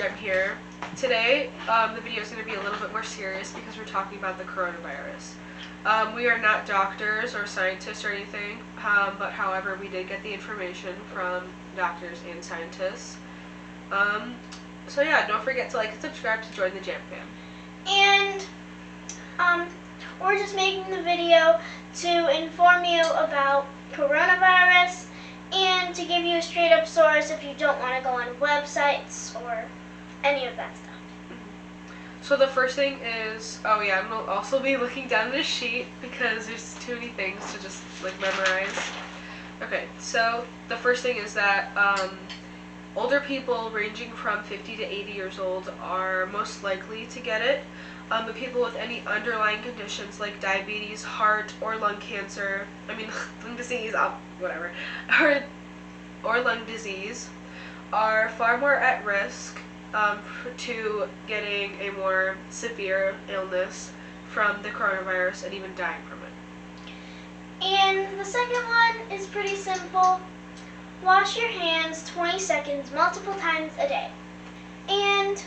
Jem here. Today, the video is going to be a little bit more serious because we're talking about the coronavirus. We are not doctors or scientists or anything, but however, we did get the information from doctors and scientists. So yeah, don't forget to like and subscribe to join the Jem fam. And we're just making the video to inform you about coronavirus and to give you a straight up source if you don't want to go on websites or any of that stuff. So the first thing is, oh yeah, I'm going to also be looking down this sheet because there's too many things to just like memorize. Okay, so the first thing is that older people ranging from 50 to 80 years old are most likely to get it. The people with any underlying conditions like diabetes, heart, or lung cancer, lung disease, whatever, or lung disease, are far more at risk to getting a more severe illness from the coronavirus and even dying from it. And the second one is pretty simple. Wash your hands 20 seconds multiple times a day. And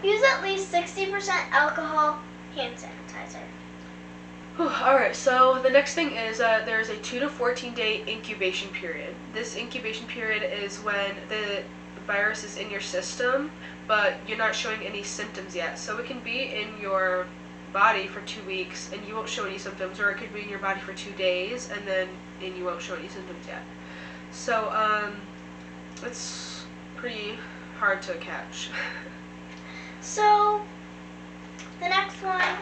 use at least 60% alcohol hand sanitizer. Alright, so the next thing is there's a 2 to 14 day incubation period. This incubation period is when the virus is in your system, but you're not showing any symptoms yet. So it can be in your body for 2 weeks and you won't show any symptoms, or it could be in your body for 2 days and you won't show any symptoms yet. So it's pretty hard to catch. So the next one,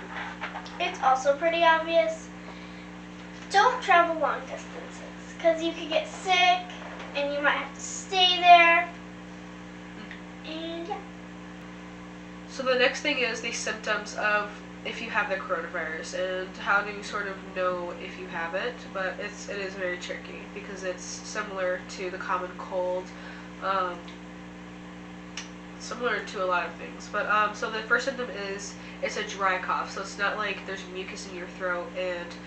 it's also pretty obvious. Don't travel long distances because you could get sick and you might have to stay there. And yeah. So the next thing is the symptoms of if you have the coronavirus and how do you sort of know if you have it, but it is very tricky because it's similar to the common cold, similar to a lot of things. But so the first symptom is it's a dry cough. So it's not like there's mucus in your throat and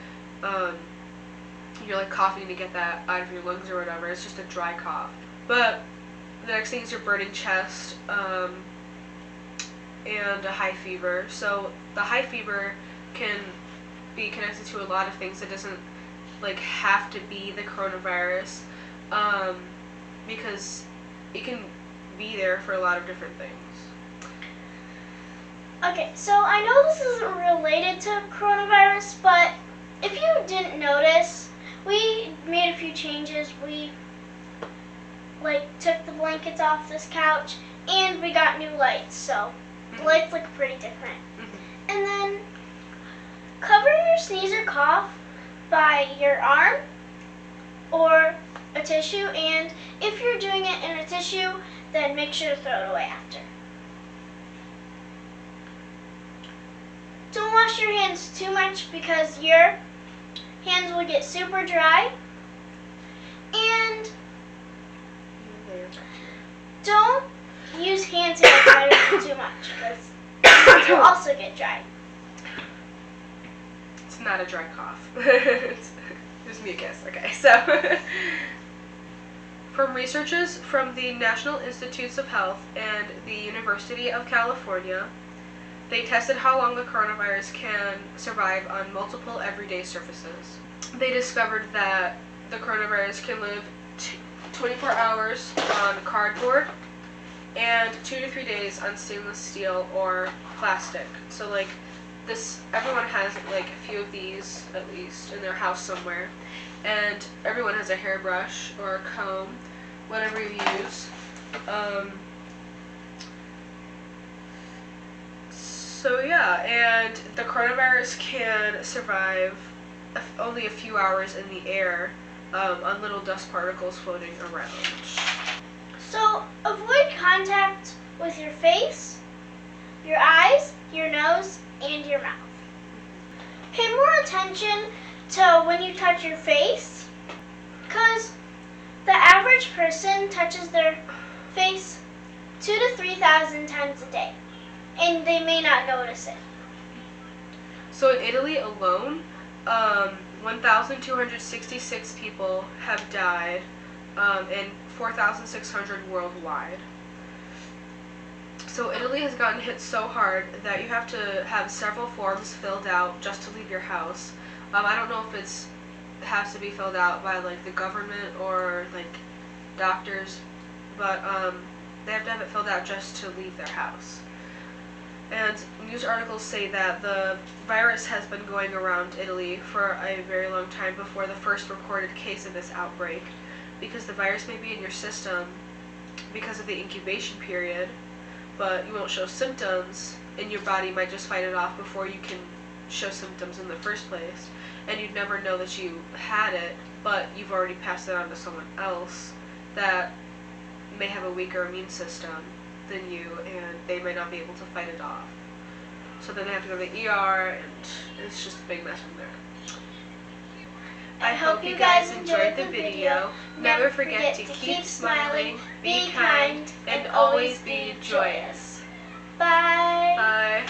you're like coughing to get that out of your lungs or whatever. It's just a dry cough. But the next thing is your burning chest and a high fever. So the high fever can be connected to a lot of things. It doesn't like have to be the coronavirus because it can be there for a lot of different things. Okay, so I know this isn't related to coronavirus, but if you didn't notice, we made a few changes. We took the blankets off this couch and we got new lights, so the lights look pretty different. And then cover your sneeze or cough by your arm or a tissue, and if you're doing it in a tissue, then make sure to throw it away after. Don't wash your hands too much because your hands will get super dry. And don't use hand sanitizer too much because it will also get dry. It's not a dry cough. It's mucus. Okay, so from researchers from the National Institutes of Health and the University of California, they tested how long the coronavirus can survive on multiple everyday surfaces. They discovered that the coronavirus can live 24 hours on cardboard and 2 to 3 days on stainless steel or plastic. So like this, everyone has like a few of these at least in their house somewhere, and everyone has a hairbrush or a comb, whatever you use. So yeah, and the coronavirus can survive only a few hours in the air on little dust particles floating around. So avoid contact with your face, your eyes, your nose, and your mouth. Pay more attention to when you touch your face, because the average person touches their face 2,000 to 3,000 times a day, and they may not notice it. So in Italy alone, 1,266 people have died, and 4,600 worldwide. So Italy has gotten hit so hard that you have to have several forms filled out just to leave your house. I don't know if it has to be filled out by like the government or like doctors, but they have to have it filled out just to leave their house. And news articles say that the virus has been going around Italy for a very long time before the first recorded case of this outbreak, because the virus may be in your system because of the incubation period, but you won't show symptoms, and your body might just fight it off before you can show symptoms in the first place. And you'd never know that you had it, but you've already passed it on to someone else that may have a weaker immune system than you, and they might not be able to fight it off. So then they have to go to the ER, and it's just a big mess from there. I hope you guys enjoyed the video. Never forget to keep smiling, be kind, and always be joyous. Bye. Bye.